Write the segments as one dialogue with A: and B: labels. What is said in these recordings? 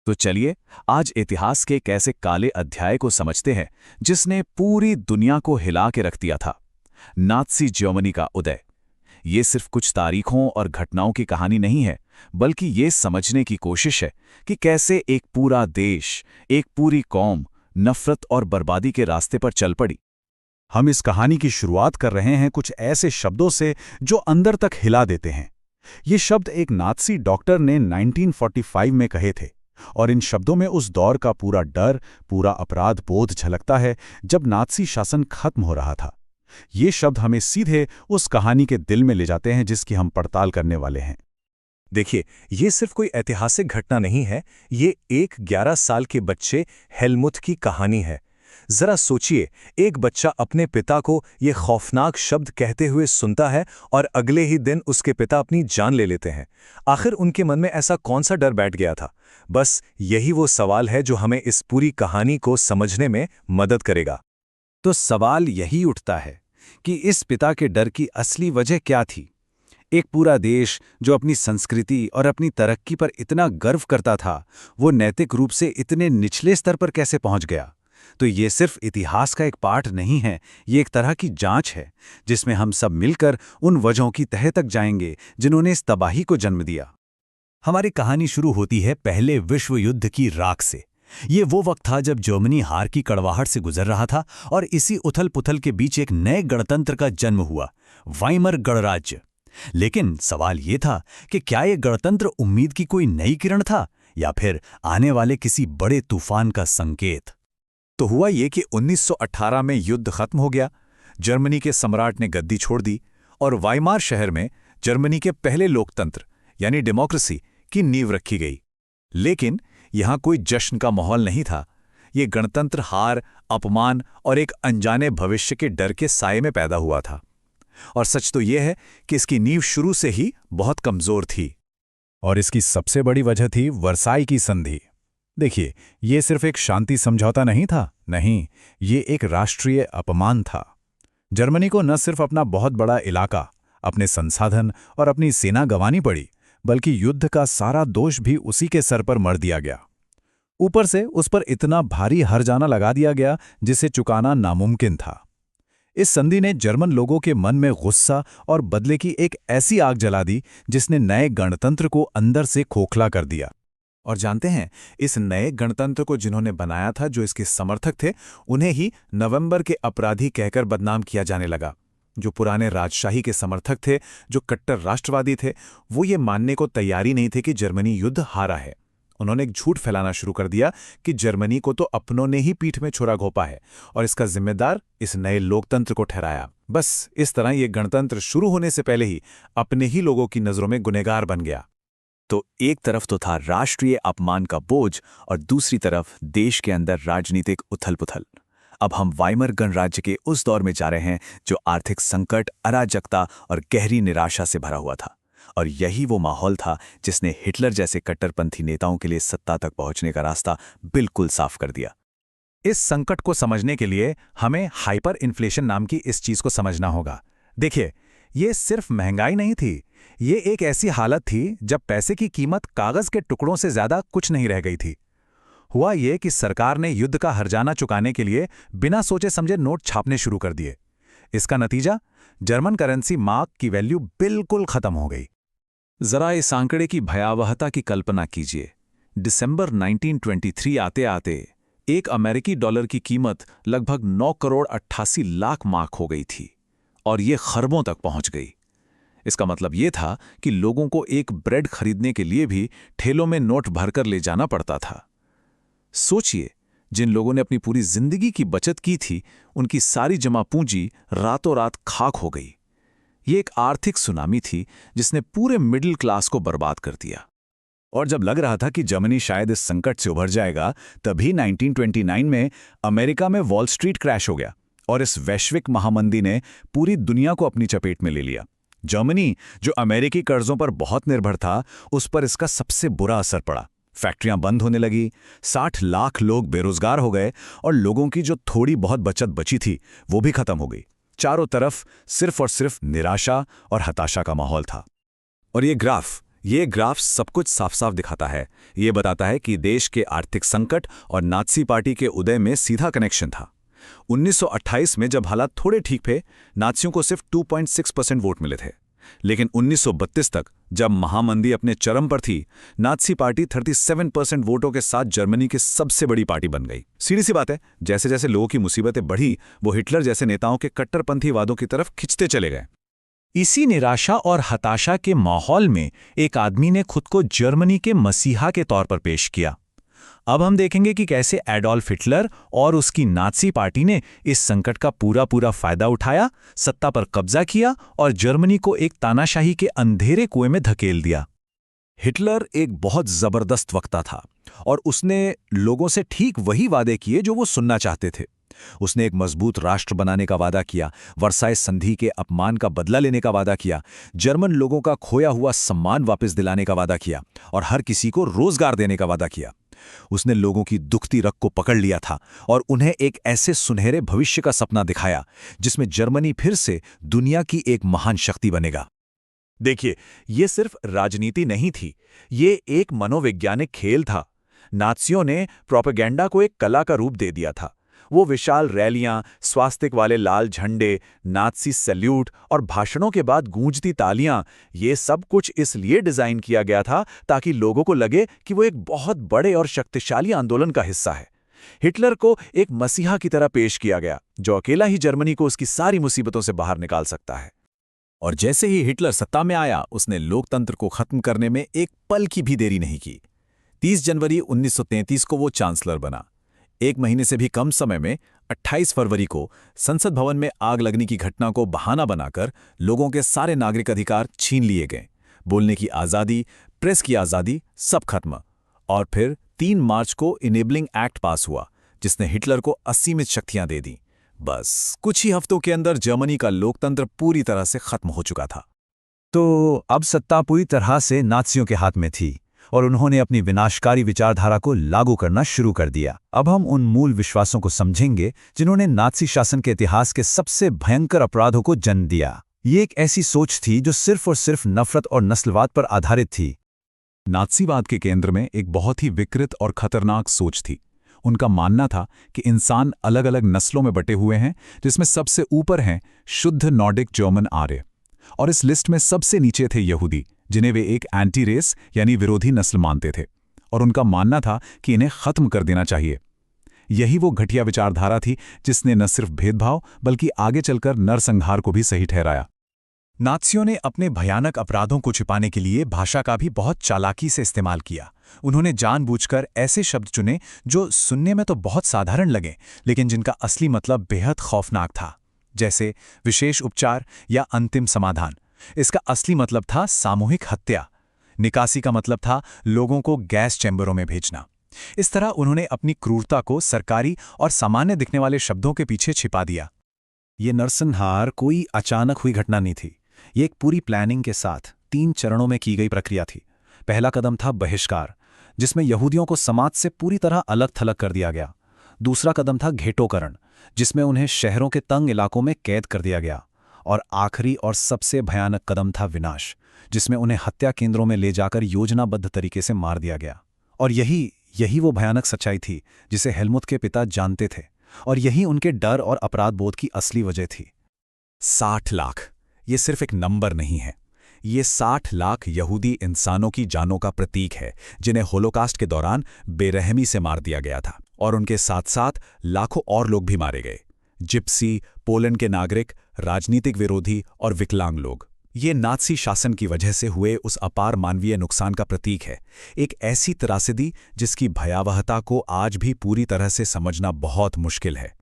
A: तो चलिए आज इतिहास के एक ऐसे काले अध्याय को समझते हैं जिसने पूरी दुनिया को हिला के रख दिया था। नात्सी जर्मनी का उदय। ये सिर्फ कुछ तारीखों और घटनाओं की कहानी नहीं है, बल्कि ये समझने की कोशिश है कि कैसे एक पूरा देश, एक पूरी कौम नफरत और बर्बादी के रास्ते पर चल पड़ी।
B: हम इस कहानी की शुरुआत कर रहे हैं कुछ ऐसे शब्दों से जो अंदर तक हिला देते हैं। ये शब्द एक नात्सी डॉक्टर ने 1945 में कहे थे, और इन शब्दों में उस दौर का पूरा डर, पूरा अपराध बोध झलकता है जब नात्सी शासन खत्म हो रहा था। ये शब्द हमें सीधे उस कहानी के दिल में ले जाते हैं जिसकी हम पड़ताल करने वाले हैं।
C: देखिए, ये सिर्फ कोई ऐतिहासिक घटना नहीं है, ये एक 11 साल के बच्चे हेलमुथ की कहानी है। जरा सोचिए, एक बच्चा अपने पिता को ये खौफनाक शब्द कहते हुए सुनता है और अगले ही दिन उसके पिता अपनी जान ले लेते हैं। आखिर उनके मन में ऐसा कौन सा डर बैठ गया था? बस यही वो सवाल है जो हमें इस पूरी कहानी को समझने में मदद करेगा।
B: तो सवाल यही उठता है कि इस पिता के डर की असली वजह क्या थी? एक पूरा देश जो अपनी संस्कृति और अपनी तरक्की पर इतना गर्व करता था, वो नैतिक रूप से इतने निचले स्तर पर कैसे पहुंच गया? तो ये सिर्फ इतिहास का एक पाठ नहीं है, ये एक तरह की जांच है जिसमें हम सब मिलकर उन वजहों की तह तक जाएंगे जिन्होंने इस तबाही को जन्म दिया।
D: हमारी कहानी शुरू होती है पहले विश्व युद्ध की राख से। ये वो वक्त था जब जर्मनी हार की कड़वाहट से गुजर रहा था और इसी उथल-पुथल के बीच एक नए गणतंत्र का जन्म हुआ, वाइमर गणराज्य। लेकिन सवाल ये था कि क्या ये गणतंत्र उम्मीद की कोई नई किरण था या फिर आने वाले किसी बड़े तूफान का संकेत?
C: तो हुआ ये कि 1918 में युद्ध खत्म हो गया, जर्मनी के सम्राट ने गद्दी छोड़ दी और वाइमार शहर में जर्मनी के पहले लोकतंत्र यानी डेमोक्रेसी की नींव रखी गई। लेकिन यहां कोई जश्न का माहौल नहीं था। ये गणतंत्र हार, अपमान और एक अनजाने भविष्य के डर के साये में पैदा हुआ था। और सच तो यह है कि इसकी नींव शुरू से ही बहुत कमजोर थी।
B: और इसकी सबसे बड़ी वजह थी वर्साई की संधि। देखिए, ये सिर्फ एक शांति समझौता नहीं था, नहीं, ये एक राष्ट्रीय अपमान था। जर्मनी को न सिर्फ अपना बहुत बड़ा इलाका, अपने संसाधन और अपनी सेना गंवानी पड़ी, बल्कि युद्ध का सारा दोष भी उसी के सर पर मर दिया गया। ऊपर से उस पर इतना भारी हर्जाना लगा दिया गया जिसे चुकाना नामुमकिन था। इस संधि ने जर्मन लोगों के मन में गुस्सा और बदले की एक ऐसी आग जला दी जिसने नए गणतंत्र को अंदर से खोखला कर दिया।
C: और जानते हैं, इस नए गणतंत्र को जिन्होंने बनाया था, जो इसके समर्थक थे, उन्हें ही नवंबर के अपराधी कहकर बदनाम किया जाने लगा। जो पुराने राजशाही के समर्थक थे, जो कट्टर राष्ट्रवादी थे, वो ये मानने को तैयारी नहीं थे कि जर्मनी युद्ध हारा है। उन्होंने एक झूठ फैलाना शुरू कर दिया कि जर्मनी को तो अपनों ने ही पीठ में छुरा घोंपा है और इसका जिम्मेदार इस नए लोकतंत्र को ठहराया। बस इस तरह ये गणतंत्र शुरू होने से पहले ही अपने ही लोगों की नजरों में गुनहगार बन गया।
A: तो एक तरफ तो था राष्ट्रीय अपमान का बोझ और दूसरी तरफ देश के अंदर राजनीतिक उथल-पुथल। अब हम वाइमर गणराज्य के उस दौर में जा रहे हैं जो आर्थिक संकट, अराजकता और गहरी निराशा से भरा हुआ था। और यही वो माहौल था जिसने हिटलर जैसे कट्टरपंथी नेताओं के लिए सत्ता तक पहुंचने का रास्ता बिल्कुल साफ कर दिया।
C: इस संकट को समझने के लिए हमें हाइपर इन्फ्लेशन नाम की इस चीज को समझना होगा। देखिए, ये सिर्फ महंगाई नहीं थी, ये एक ऐसी हालत थी जब पैसे की कीमत कागज के टुकड़ों से ज्यादा कुछ नहीं रह गई थी। हुआ ये कि सरकार ने युद्ध का हर्जाना चुकाने के लिए बिना सोचे समझे नोट छापने शुरू कर दिए। इसका नतीजा, जर्मन करेंसी मार्क की वैल्यू बिल्कुल खत्म हो गई।
A: जरा इस आंकड़े की भयावहता की कल्पना कीजिए। दिसंबर 1923 आते आते एक अमेरिकी डॉलर की कीमत लगभग 9 करोड़ 88 लाख मार्क हो गई थी और ये खरबों तक पहुंच गई। इसका मतलब ये था कि लोगों को एक ब्रेड खरीदने के लिए भी ठेलों में नोट भरकर ले जाना पड़ता था। सोचिए, जिन लोगों ने अपनी पूरी जिंदगी की बचत की थी, उनकी सारी जमा पूंजी रातों रात खाक हो गई। ये एक आर्थिक सुनामी थी जिसने पूरे मिडिल क्लास को बर्बाद कर दिया।
B: और जब लग रहा था कि जर्मनी शायद इस संकट से उभर जाएगा, तभी 1929 में अमेरिका में वॉल स्ट्रीट क्रैश हो गया और इस वैश्विक महामंदी ने पूरी दुनिया को अपनी चपेट में ले लिया। जर्मनी, जो अमेरिकी कर्जों पर बहुत निर्भर था, उस पर इसका सबसे बुरा असर पड़ा। फैक्ट्रियां बंद होने लगी, 60 लाख लोग बेरोजगार हो गए और लोगों की जो थोड़ी बहुत बचत बची थी वो भी खत्म हो गई। चारों तरफ सिर्फ और सिर्फ निराशा और हताशा का माहौल था।
C: और ये ग्राफ,
A: ये ग्राफ सब कुछ साफ साफ दिखाता है। ये बताता है कि देश के आर्थिक संकट और नात्सी पार्टी के उदय में सीधा कनेक्शन था। 1928 में जब हालात थोड़े ठीक थे, नात्सियों को सिर्फ 2.6% वोट मिले थे। लेकिन 1932 तक, जब महामंदी अपने चरम पर थी, नात्सी पार्टी 37% वोटों के साथ जर्मनी की सबसे बड़ी पार्टी बन गई। सीधी सी बात है, जैसे जैसे लोगों की मुसीबतें बढ़ी, वो हिटलर जैसे नेताओं के कट्टरपंथी वादों की तरफ खिंचते चले गए।
B: इसी निराशा और हताशा के माहौल में एक आदमी ने खुद को जर्मनी के मसीहा के तौर पर पेश किया। अब हम देखेंगे कि कैसे एडोल्फ हिटलर और उसकी नात्सी पार्टी ने इस संकट का पूरा फायदा उठाया, सत्ता पर कब्जा किया और जर्मनी को एक तानाशाही के अंधेरे कुएं में धकेल दिया।
A: हिटलर एक बहुत जबरदस्त वक्ता था और उसने लोगों से ठीक वही वादे किए जो वो सुनना चाहते थे। उसने एक मजबूत राष्ट्र बनाने का वादा किया, वर्साई संधि के अपमान का बदला लेने का वादा किया, जर्मन लोगों का खोया हुआ सम्मान वापस दिलाने का वादा किया और हर किसी को रोजगार देने का वादा किया। उसने लोगों की दुखती रग को पकड़ लिया था और उन्हें एक ऐसे सुनहरे भविष्य का सपना दिखाया जिसमें जर्मनी फिर से दुनिया की एक महान शक्ति बनेगा।
C: देखिए, ये सिर्फ राजनीति नहीं थी, ये एक मनोवैज्ञानिक खेल था। नात्सियों ने प्रोपेगेंडा को एक कला का रूप दे दिया था। वो विशाल रैलियां, स्वास्तिक वाले लाल झंडे, नात्सी सैल्यूट और भाषणों के बाद गूंजती तालियां, ये सब कुछ इसलिए डिजाइन किया गया था ताकि लोगों को लगे कि वो एक बहुत बड़े और शक्तिशाली आंदोलन का हिस्सा है। हिटलर को एक मसीहा की तरह पेश किया गया, जो अकेला ही जर्मनी को उसकी सारी मुसीबतों से बाहर निकाल सकता है।
A: और जैसे ही हिटलर सत्ता में आया, उसने लोकतंत्र को खत्म करने में एक पल की भी देरी नहीं की। 30 जनवरी 1933 को वो चांसलर बना। एक महीने से भी कम समय में 28 फरवरी को संसद भवन में आग लगने की घटना को बहाना बनाकर लोगों के सारे नागरिक अधिकार छीन लिए गए। बोलने की आज़ादी, प्रेस की आज़ादी, सब खत्म। और फिर 3 मार्च को इनेबलिंग एक्ट पास हुआ, जिसने हिटलर को असीमित शक्तियां दे दी। बस कुछ ही हफ्तों के अंदर जर्मनी का लोकतंत्र पूरी तरह से खत्म हो चुका था।
D: तो अब सत्ता पूरी तरह से नात्सियों के हाथ में थी और उन्होंने अपनी विनाशकारी विचारधारा को लागू करना शुरू कर दिया। अब हम उन मूल विश्वासों को समझेंगे जिन्होंने नात्सी शासन के इतिहास के सबसे भयंकर अपराधों को जन्म दिया। ये एक ऐसी सोच थी जो सिर्फ और सिर्फ नफरत और नस्लवाद पर आधारित थी।
A: नात्सीवाद के केंद्र में एक बहुत ही विकृत और खतरनाक सोच थी। उनका मानना था कि इंसान अलग अलग नस्लों में बटे हुए हैं, जिसमें सबसे ऊपर हैं शुद्ध नॉर्डिक जर्मन आर्य, और इस लिस्ट में सबसे नीचे थे यहूदी, जिन्हें वे एक एंटी रेस यानी विरोधी नस्ल मानते थे, और उनका मानना था कि इन्हें खत्म कर देना चाहिए। यही वो घटिया विचारधारा थी जिसने न सिर्फ भेदभाव बल्कि आगे चलकर नरसंहार को भी सही ठहराया।
B: नात्सियों ने अपने भयानक अपराधों को छिपाने के लिए भाषा का भी बहुत चालाकी से इस्तेमाल किया। उन्होंने जानबूझकर ऐसे शब्द चुने जो सुनने में तो बहुत साधारण लगे, लेकिन जिनका असली मतलब बेहद खौफनाक था, जैसे विशेष उपचार या अंतिम समाधान। इसका असली मतलब था सामूहिक हत्या। निकासी का मतलब था लोगों को गैस चैम्बरों में भेजना। इस तरह उन्होंने अपनी क्रूरता को सरकारी और सामान्य दिखने वाले शब्दों के पीछे छिपा दिया।
D: ये नरसंहार कोई अचानक हुई घटना नहीं थी। ये एक पूरी प्लानिंग के साथ 3 चरणों में की गई प्रक्रिया थी। पहला कदम था बहिष्कार, जिसमें यहूदियों को समाज से पूरी तरह अलग थलग कर दिया गया। दूसरा कदम था घेटोकरण, जिसमें उन्हें शहरों के तंग इलाकों में कैद कर दिया गया। और आखिरी और सबसे भयानक कदम था विनाश, जिसमें उन्हें हत्या केंद्रों में ले जाकर योजनाबद्ध तरीके से मार दिया गया। और यही वो भयानक सच्चाई थी जिसे हेलमुथ के पिता जानते थे, और यही उनके डर और अपराध बोध की असली वजह थी।
A: 60 लाख, ये सिर्फ एक नंबर नहीं है। ये 60 लाख यहूदी इंसानों की जानों का प्रतीक है, जिन्हें होलोकास्ट के दौरान बेरहमी से मार दिया गया था। और उनके साथ साथ लाखों और लोग भी मारे गए। जिप्सी, पोलैंड के नागरिक, राजनीतिक विरोधी और विकलांग लोग। ये नात्सी शासन की वजह से हुए उस अपार मानवीय नुकसान का प्रतीक है। एक ऐसी त्रासदी जिसकी भयावहता को आज भी पूरी तरह से समझना बहुत मुश्किल है।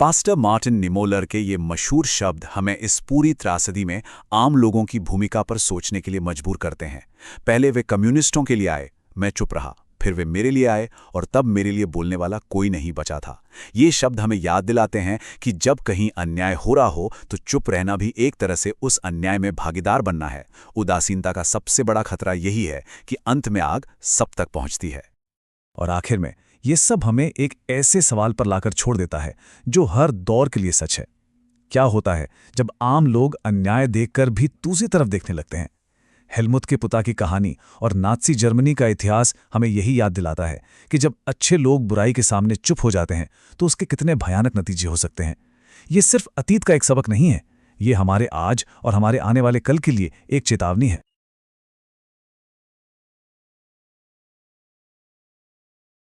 A: पास्टर मार्टिन निमोलर के ये मशहूर शब्द हमें इस पूरी त्रासदी में आम लोगों की भूमिका पर सोचने के लिए मजबूर करते हैं। पहले वे कम्युनिस्टों के लिए आए, मैं चुप रहा। फिर वे मेरे लिए आए और तब मेरे लिए बोलने वाला कोई नहीं बचा था। ये शब्द हमें याद दिलाते हैं कि जब कहीं अन्याय हो रहा हो तो चुप रहना भी एक तरह से उस अन्याय में भागीदार बनना है। उदासीनता का सबसे बड़ा खतरा यही है कि अंत में आग सब तक पहुंचती है।
B: और आखिर में ये सब हमें एक ऐसे सवाल पर लाकर छोड़ देता है जो हर दौर के लिए सच है। क्या होता है जब आम लोग अन्याय देखकर भी दूसरी तरफ देखने लगते हैं?
A: हेलमुथ के पुता की कहानी और नात्सी जर्मनी का इतिहास हमें यही याद दिलाता है कि जब अच्छे लोग बुराई के सामने चुप हो जाते हैं तो उसके कितने भयानक नतीजे हो सकते हैं। ये सिर्फ अतीत का एक सबक नहीं है, ये हमारे आज और हमारे आने वाले कल के लिए एक चेतावनी है।